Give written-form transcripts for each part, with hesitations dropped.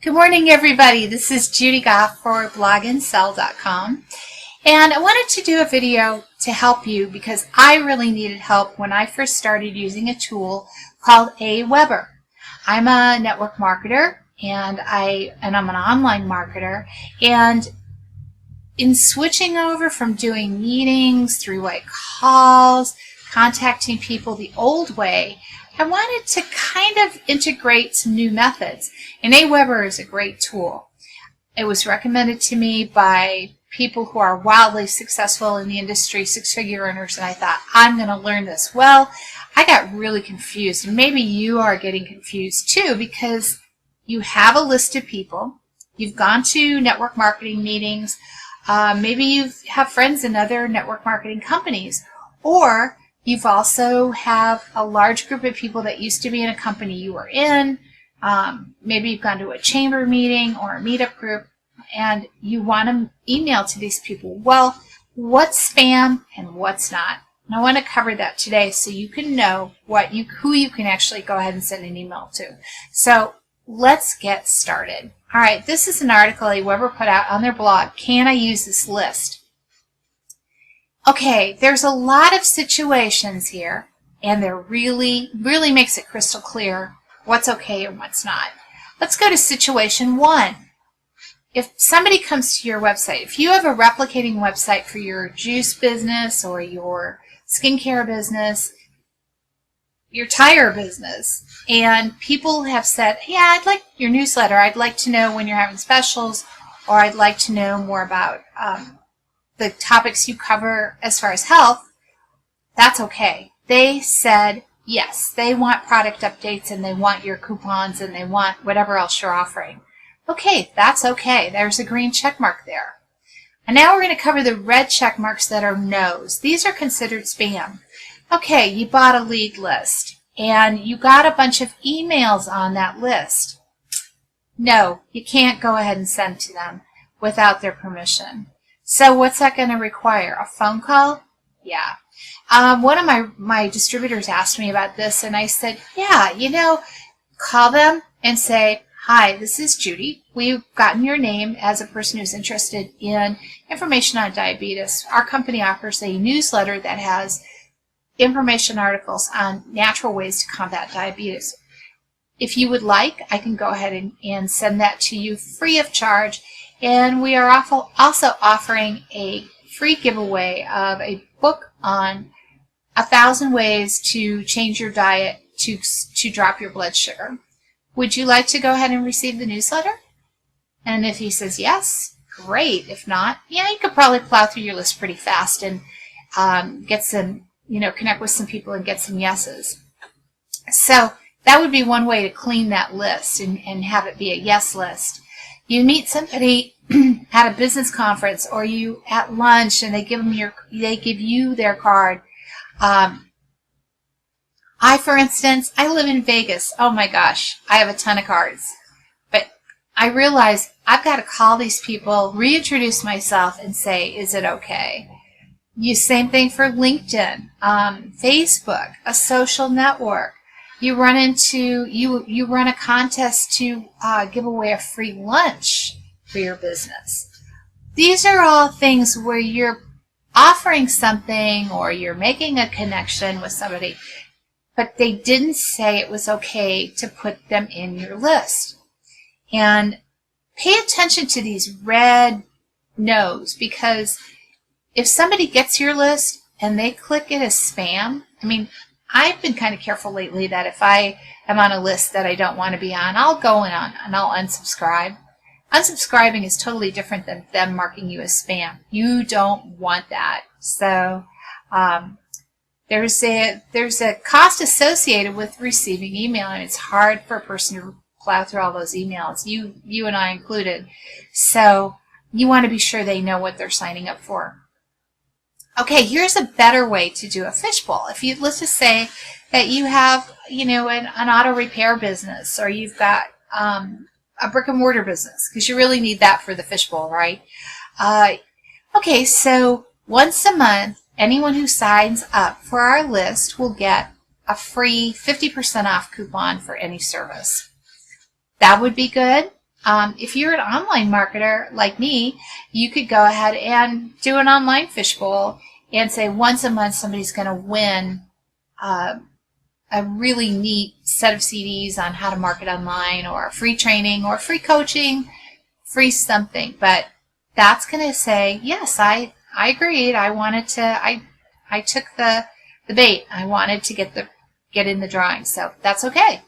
Good morning, everybody. This is Judy Goff for blogandsell.com, and I wanted to do a video to help you because I really needed help when I first started using a tool called Aweber. I'm a network marketer and I'm an online marketer, and in switching over from doing meetings, three-way calls, contacting people the old way, I wanted to kind of integrate some new methods, and Aweber is a great tool. It was recommended to me by people who are wildly successful in the industry, six-figure earners, and I thought, I'm going to learn this. Well, I got really confused, and maybe you are getting confused too, because you have a list of people, you've gone to network marketing meetings, maybe you have friends in other network marketing companies, or you've also have a large group of people that used to be in a company you were in. Maybe you've gone to a chamber meeting or a meetup group and you want to email to these people. Well, what's spam and what's not? And I want to cover that today so you can know who you can actually go ahead and send an email to. So let's get started. All right, this is an article Aweber put out on their blog. Can I use this list? Okay, there's a lot of situations here, and they're really makes it crystal clear what's okay and what's not. Let's go to situation one. If somebody comes to your website, if you have a replicating website for your juice business or your skincare business, your tire business, and people have said, yeah, I'd like your newsletter, I'd like to know when you're having specials, or I'd like to know more about the topics you cover as far as health, that's okay. They said yes. They want product updates and they want your coupons and they want whatever else you're offering. Okay, that's okay. There's a green check mark there. And now we're going to cover the red check marks that are no's. These are considered spam. Okay, you bought a lead list and you got a bunch of emails on that list. No, you can't go ahead and send to them without their permission. So what's that going to require? A phone call? Yeah. One of my distributors asked me about this, and I said, yeah, call them and say, hi, this is Judy. We've gotten your name as a person who's interested in information on diabetes. Our company offers a newsletter that has information articles on natural ways to combat diabetes. If you would like, I can go ahead and send that to you free of charge. And we are also offering a free giveaway of a book on 1,000 ways to change your diet to drop your blood sugar. Would you like to go ahead and receive the newsletter? And if he says yes, great. If not, yeah, you could probably plow through your list pretty fast and get some, connect with some people and get some yeses. So that would be one way to clean that list and have it be a yes list. You meet somebody at a business conference or you at lunch and they give you their card. For instance, I live in Vegas. Oh my gosh, I have a ton of cards. But I realize I've got to call these people, reintroduce myself, and say, is it okay? Same thing for LinkedIn, Facebook, a social network. You run a contest to give away a free lunch for your business. These are all things where you're offering something or you're making a connection with somebody, but they didn't say it was okay to put them in your list. And pay attention to these red no's, because if somebody gets your list and they click it as spam, I've been kind of careful lately that if I am on a list that I don't want to be on, I'll go on and I'll unsubscribe. Unsubscribing is totally different than them marking you as spam. You don't want that. So there's a cost associated with receiving email, and it's hard for a person to plow through all those emails, you and I included. So you want to be sure they know what they're signing up for. Okay, here's a better way to do a fishbowl. Let's just say that you have, an auto repair business, or you've got a brick and mortar business, because you really need that for the fishbowl, right? Okay, so once a month, anyone who signs up for our list will get a free 50% off coupon for any service. That would be good. If you're an online marketer like me, you could go ahead and do an online fishbowl and say once a month somebody's going to win a really neat set of CDs on how to market online, or free training, or free coaching, free something. But that's going to say, yes, I agreed. I wanted to, I took the bait. I wanted to get in the drawing. So that's okay.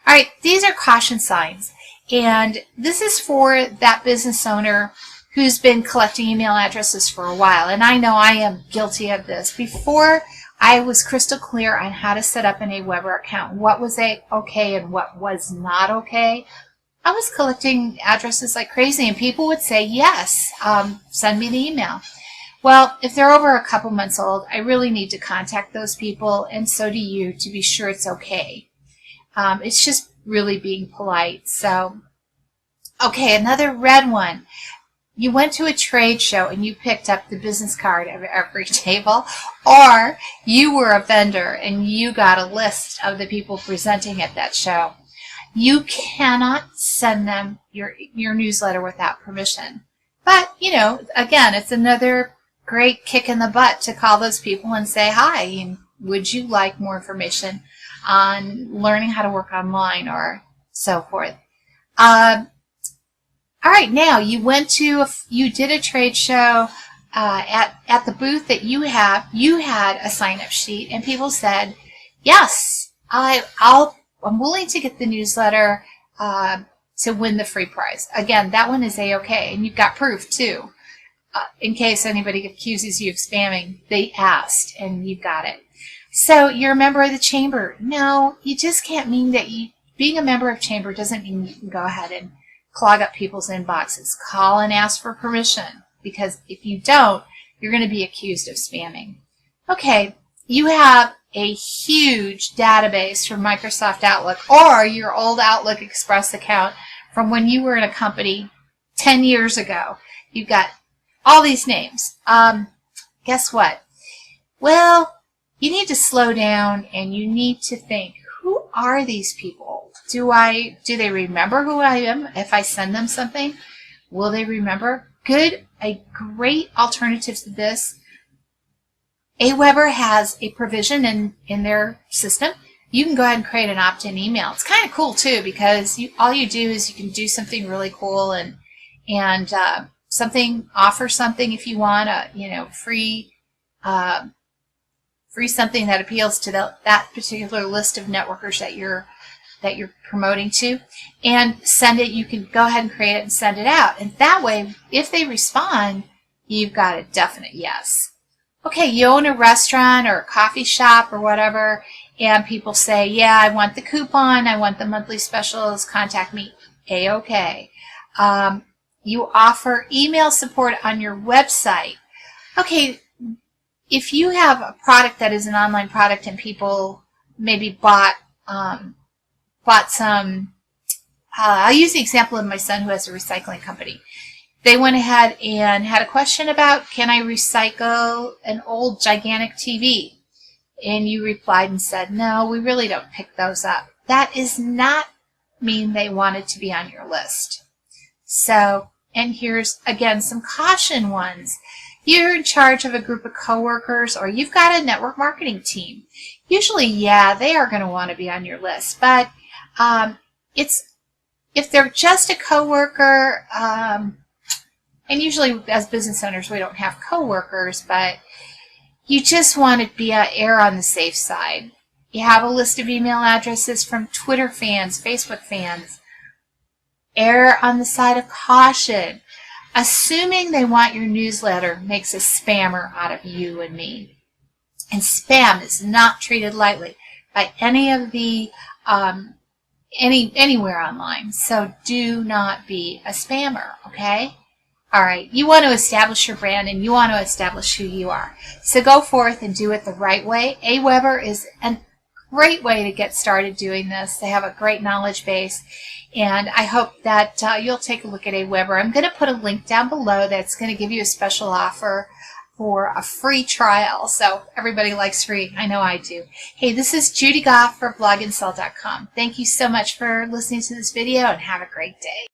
All right, these are caution signs. And this is for that business owner who's been collecting email addresses for a while. And I know I am guilty of this. Before I was crystal clear on how to set up an AWeber account, what was okay and what was not okay, I was collecting addresses like crazy, and people would say, yes, send me the email. Well, if they're over a couple months old, I really need to contact those people, and so do you, to be sure it's okay. It's just really being polite. So, okay, another red one. You went to a trade show and you picked up the business card of every table, or you were a vendor and you got a list of the people presenting at that show. You cannot send them your newsletter without permission. But, you know, again, it's another great kick in the butt to call those people and say, hi, and would you like more information on learning how to work online, or so forth. All right, now you you did a trade show at the booth that you had a sign-up sheet, and people said, yes, I'm willing to get the newsletter to win the free prize. Again, that one is A-okay, and you've got proof too. In case anybody accuses you of spamming, they asked, and you got it. So you're a member of the chamber. No, you just can't mean that being a member of chamber doesn't mean you can go ahead and clog up people's inboxes. Call and ask for permission, because if you don't, you're going to be accused of spamming. Okay, you have a huge database from Microsoft Outlook or your old Outlook Express account from when you were in a company 10 years ago. You've got all these names. Guess what? Well, you need to slow down and you need to think, who are these people? Do they remember who I am if I send them something? Will they remember? A great alternative to this. AWeber has a provision in their system. You can go ahead and create an opt-in email. It's kind of cool too, because all you do is you can do something really cool and offer something if you want, free something that appeals to that particular list of networkers that you're promoting to, and send it. You can go ahead and create it and send it out. And that way, if they respond, you've got a definite yes. Okay, you own a restaurant or a coffee shop or whatever, and people say, yeah, I want the coupon, I want the monthly specials, contact me. A-okay. You offer email support on your website. Okay, if you have a product that is an online product and people maybe bought some, I'll use the example of my son who has a recycling company. They went ahead and had a question about, can I recycle an old gigantic TV? And you replied and said, no, we really don't pick those up. That does not mean they wanted to be on your list. So, and here's again some caution ones. You're in charge of a group of coworkers, or you've got a network marketing team. Usually, yeah, they are going to want to be on your list, but if they're just a coworker, and usually as business owners we don't have coworkers, but you just want to err on the safe side. You have a list of email addresses from Twitter fans, Facebook fans. Err on the side of caution. Assuming they want your newsletter makes a spammer out of you and me. And spam is not treated lightly by any of the anywhere online. So do not be a spammer, okay? All right, you want to establish your brand and you want to establish who you are. So go forth and do it the right way. AWeber is a great way to get started doing this. They have a great knowledge base, and I hope that you'll take a look at AWeber. I'm going to put a link down below that's going to give you a special offer for a free trial. So everybody likes free. I know I do. Hey, this is Judy Goff for blogandsell.com. Thank you so much for listening to this video, and have a great day.